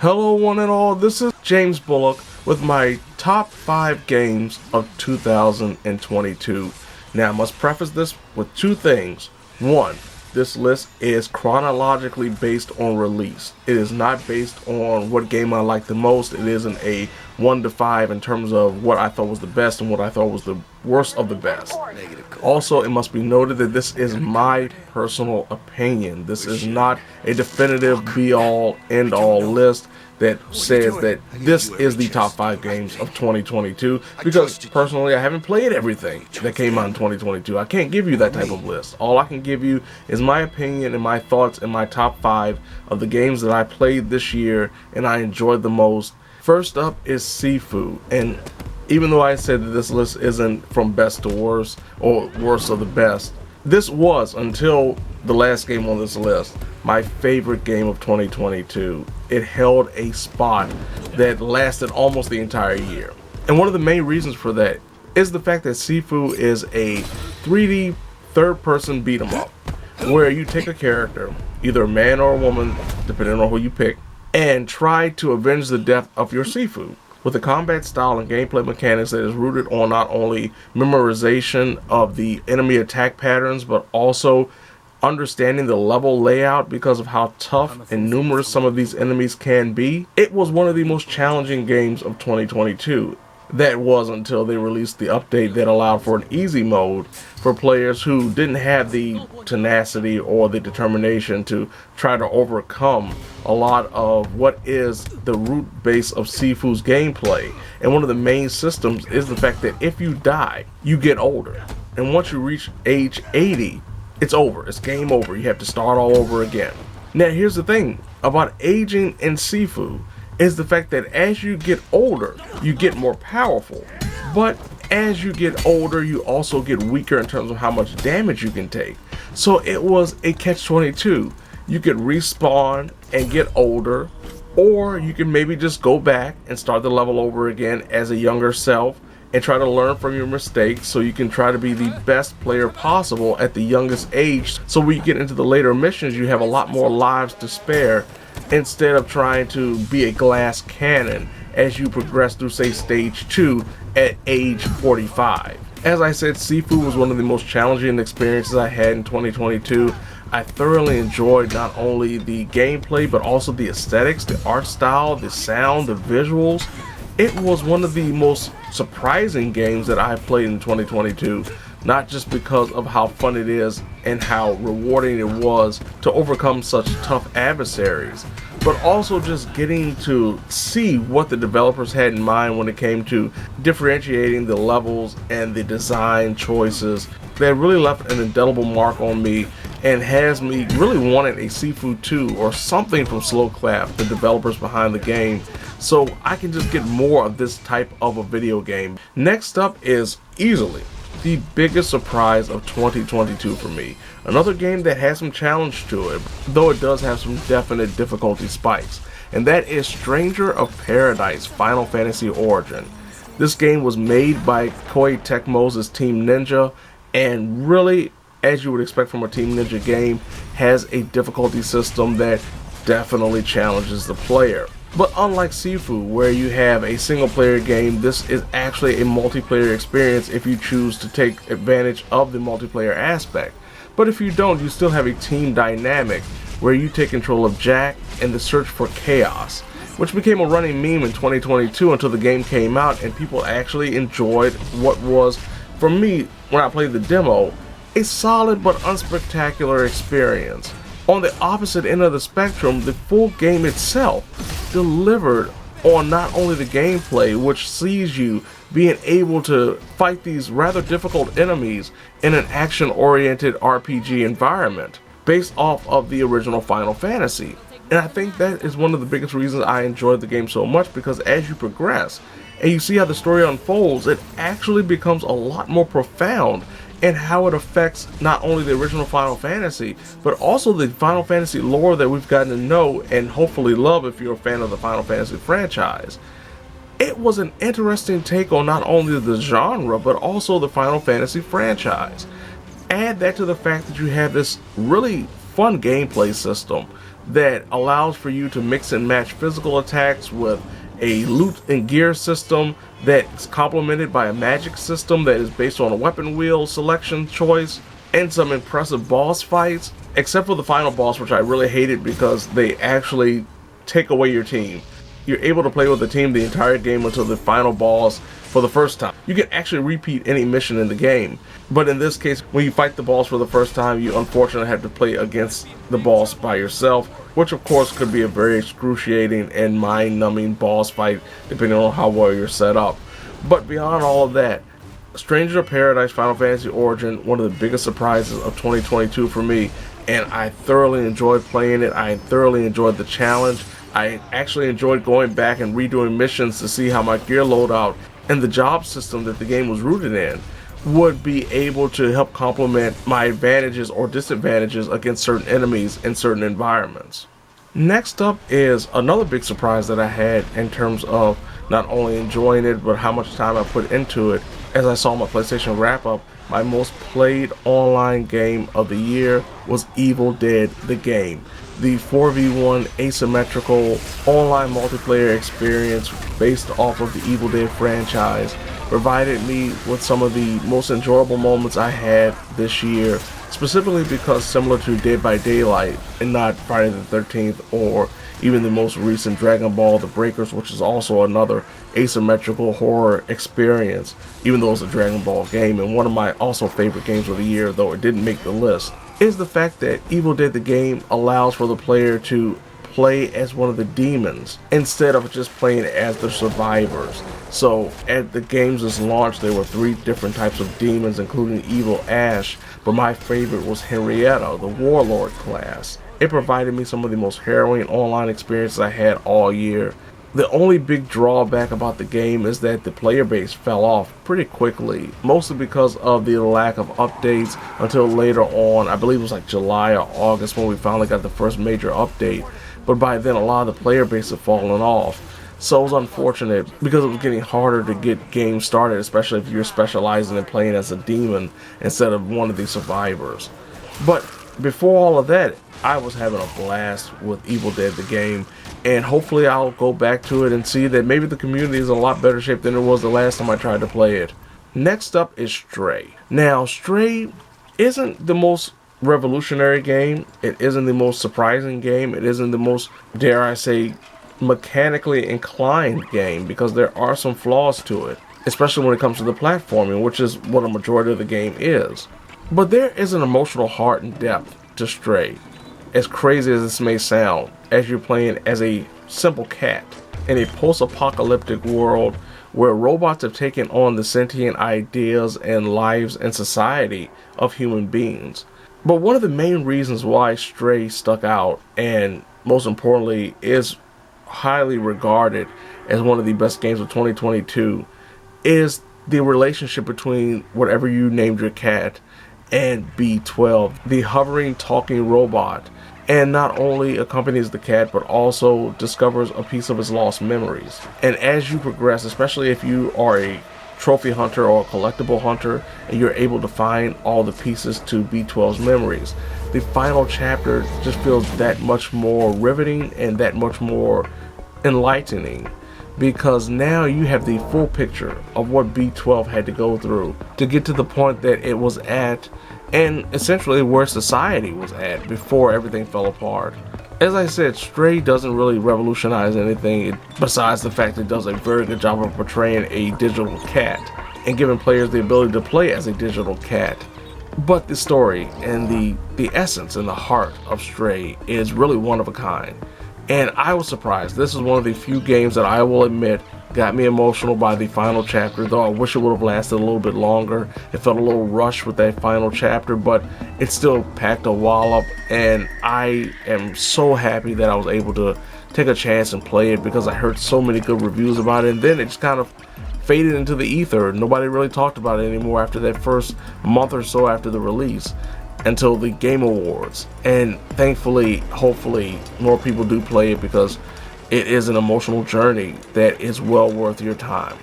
Hello one and all, this is James Bullock with my top 5 games of 2022. Now I must preface this with two things. One, this list is chronologically based on release. It is not based on what game I like the most. It isn't a 1 to 5 in terms of what I thought was the best and what I thought was the worst of the best. Also, it must be noted that this is my personal opinion. This is not a definitive be-all, end-all list that says that this is the top 5 games of 2022, because personally I haven't played everything that came out in 2022. I can't give you that type of list. All I can give you is my opinion and my thoughts and my top 5 of the games that I played this year and I enjoyed the most. First up is Sifu, and even though I said that this list isn't from best to worst or worst of the best, this was, until the last game on this list, my favorite game of 2022. It held a spot that lasted almost the entire year. And one of the main reasons for that is the fact that Sifu is a 3D third-person beat-em-up, where you take a character, either a man or a woman, depending on who you pick, and try to avenge the death of your Sifu, with a combat style and gameplay mechanics that is rooted on not only memorization of the enemy attack patterns, but also understanding the level layout because of how tough and numerous some of these enemies can be. It was one of the most challenging games of 2022. That was until they released the update that allowed for an easy mode for players who didn't have the tenacity or the determination to try to overcome a lot of what is the root base of Sifu's gameplay. And one of the main systems is the fact that if you die, you get older. And once you reach age 80, it's over. It's game over. You have to start all over again. Now here's the thing about aging in Sifu is the fact that as you get older, you get more powerful. But as you get older, you also get weaker in terms of how much damage you can take. So it was a catch-22. You could respawn and get older, or you can maybe just go back and start the level over again as a younger self and try to learn from your mistakes so you can try to be the best player possible at the youngest age. So when you get into the later missions, you have a lot more lives to spare instead of trying to be a glass cannon as you progress through, say, stage 2 at age 45. As I said, Sifu was one of the most challenging experiences I had in 2022. I thoroughly enjoyed not only the gameplay, but also the aesthetics, the art style, the sound, the visuals. It was one of the most surprising games that I've played in 2022, not just because of how fun it is and how rewarding it was to overcome such tough adversaries, but also just getting to see what the developers had in mind when it came to differentiating the levels and the design choices that really left an indelible mark on me and has me really wanting a Sifu 2 or something from Sloclap, the developers behind the game, so I can just get more of this type of a video game. Next up is easily the biggest surprise of 2022 for me. Another game that has some challenge to it, though it does have some definite difficulty spikes, and that is Stranger of Paradise Final Fantasy Origin. This game was made by Koei Tecmo's Team Ninja, and really, as you would expect from a Team Ninja game, has a difficulty system that definitely challenges the player. But unlike Sifu, where you have a single player game, this is actually a multiplayer experience if you choose to take advantage of the multiplayer aspect. But if you don't, you still have a team dynamic where you take control of Jack and the search for chaos, which became a running meme in 2022 until the game came out and people actually enjoyed what was, for me, when I played the demo, a solid but unspectacular experience. On the opposite end of the spectrum, the full game itself delivered on not only the gameplay, which sees you being able to fight these rather difficult enemies in an action-oriented RPG environment based off of the original Final Fantasy. And I think that is one of the biggest reasons I enjoyed the game so much, because as you progress and you see how the story unfolds, it actually becomes a lot more profound and how it affects not only the original Final Fantasy, but also the Final Fantasy lore that we've gotten to know and hopefully love if you're a fan of the Final Fantasy franchise. It was an interesting take on not only the genre, but also the Final Fantasy franchise. Add that to the fact that you have this really fun gameplay system that allows for you to mix and match physical attacks with a loot and gear system that's complemented by a magic system that is based on a weapon wheel selection choice, and some impressive boss fights, except for the final boss, which I really hated because they actually take away your team. You're able to play with the team the entire game until the final boss for the first time. You can actually repeat any mission in the game, but in this case, when you fight the boss for the first time, you unfortunately have to play against the boss by yourself, which of course could be a very excruciating and mind-numbing boss fight depending on how well you're set up. But beyond all of that, Stranger of Paradise Final Fantasy Origin, one of the biggest surprises of 2022 for me, and I thoroughly enjoyed playing it. I thoroughly enjoyed the challenge. I actually enjoyed going back and redoing missions to see how my gear loadout and the job system that the game was rooted in would be able to help complement my advantages or disadvantages against certain enemies in certain environments. Next up is another big surprise that I had in terms of not only enjoying it, but how much time I put into it. As I saw my PlayStation wrap up, my most played online game of the year was Evil Dead the game. The 4v1 asymmetrical online multiplayer experience based off of the Evil Dead franchise provided me with some of the most enjoyable moments I had this year, specifically because similar to Dead by Daylight and not Friday the 13th or even the most recent Dragon Ball The Breakers, which is also another asymmetrical horror experience, even though it's a Dragon Ball game and one of my also favorite games of the year, though it didn't make the list, is the fact that Evil Dead the game allows for the player to play as one of the demons instead of just playing as the survivors. So at the game's launch, there were 3 different types of demons, including Evil Ash, but my favorite was Henrietta, the Warlord class. It provided me some of the most harrowing online experiences I had all year. The only big drawback about the game is that the player base fell off pretty quickly, mostly because of the lack of updates until later on. I believe it was like July or August when we finally got the first major update, but by then a lot of the player base had fallen off. So it was unfortunate because it was getting harder to get games started, especially if you're specializing in playing as a demon instead of one of the survivors. But before all of that, I was having a blast with Evil Dead the game, and hopefully I'll go back to it and see that maybe the community is in a lot better shape than it was the last time I tried to play it. Next up is Stray. Now, Stray isn't the most revolutionary game, it isn't the most surprising game, it isn't the most, dare I say, mechanically inclined game, because there are some flaws to it, especially when it comes to the platforming, which is what a majority of the game is. But there is an emotional heart and depth to Stray, as crazy as this may sound, as you're playing as a simple cat in a post-apocalyptic world where robots have taken on the sentient ideas and lives and society of human beings. But one of the main reasons why Stray stuck out, and most importantly is highly regarded as one of the best games of 2022, is the relationship between whatever you named your cat and B12, the hovering talking robot, and not only accompanies the cat but also discovers a piece of his lost memories. And as you progress, especially if you are a trophy hunter or a collectible hunter and you're able to find all the pieces to B12's memories, the final chapter just feels that much more riveting and that much more enlightening, because now you have the full picture of what B12 had to go through to get to the point that it was at, and essentially where society was at before everything fell apart. As I said, Stray doesn't really revolutionize anything besides the fact it does a very good job of portraying a digital cat and giving players the ability to play as a digital cat. But the story and the essence and the heart of Stray is really one of a kind. And I was surprised. This is one of the few games that I will admit got me emotional by the final chapter, though I wish it would have lasted a little bit longer. It felt a little rushed with that final chapter, but it still packed a wallop, and I am so happy that I was able to take a chance and play it because I heard so many good reviews about it, and then it just kind of faded into the ether. Nobody really talked about it anymore after that first month or so after the release, until the Game Awards. And thankfully, hopefully, more people do play it because it is an emotional journey that is well worth your time.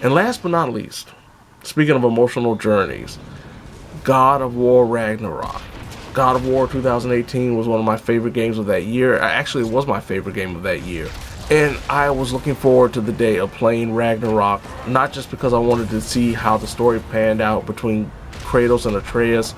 And last but not least, speaking of emotional journeys, God of War Ragnarok. God of War 2018 was one of my favorite games of that year. Actually, it was my favorite game of that year. And I was looking forward to the day of playing Ragnarok, not just because I wanted to see how the story panned out between Kratos and Atreus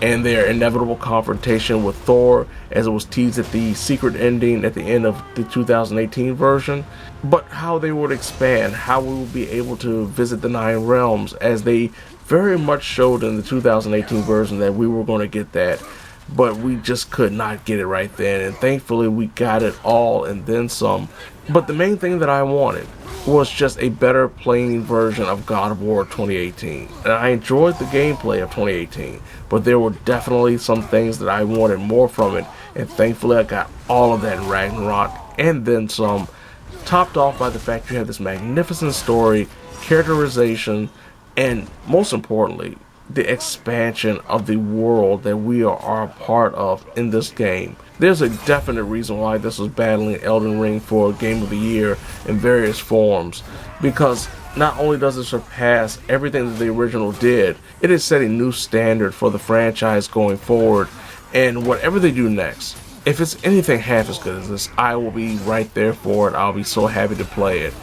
and their inevitable confrontation with Thor, as it was teased at the secret ending at the end of the 2018 version, but how they would expand, how we would be able to visit the Nine Realms, as they very much showed in the 2018 version that we were going to get that, but we just could not get it right then, and thankfully we got it all and then some. But the main thing that I wanted was just a better playing version of God of War 2018. And I enjoyed the gameplay of 2018, but there were definitely some things that I wanted more from it, and thankfully I got all of that in Ragnarok and then some, topped off by the fact you have this magnificent story, characterization, and most importantly, the expansion of the world that we are a part of in this game. There's a definite reason why this was battling Elden Ring for Game of the Year in various forms, because not only does it surpass everything that the original did, it is setting a new standard for the franchise going forward, and whatever they do next, if it's anything half as good as this, I will be right there for it. I'll be so happy to play it.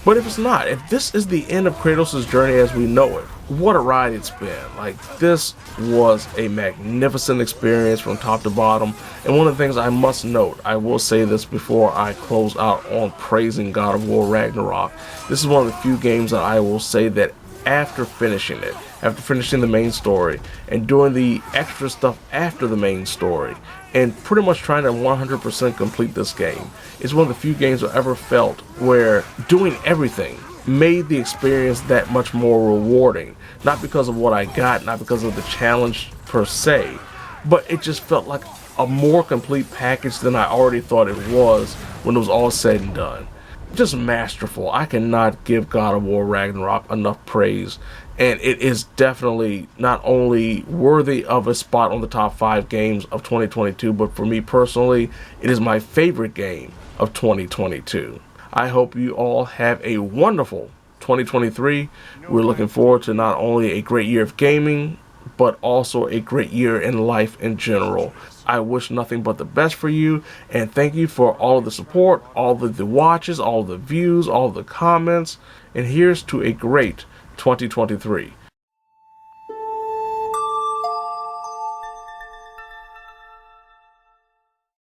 But if it's not, if this is the end of Kratos' journey as we know it, what a ride it's been. Like, this was a magnificent experience from top to bottom. And one of the things I must note, I will say this before I close out on praising God of War Ragnarok, this is one of the few games that I will say that after finishing it, after finishing the main story, and doing the extra stuff after the main story, and pretty much trying to 100% complete this game, it's one of the few games I've ever felt where doing everything made the experience that much more rewarding. Not because of what I got, not because of the challenge per se, but it just felt like a more complete package than I already thought it was when it was all said and done. Just masterful. I cannot give God of War Ragnarok enough praise, and it is definitely not only worthy of a spot on the top 5 games of 2022, but for me personally, it is my favorite game of 2022. I hope you all have a wonderful 2023. We're looking forward to not only a great year of gaming, but also a great year in life in general. I wish nothing but the best for you, and thank you for all of the support, all of the watches, all of the views, all of the comments, and here's to a great 2023.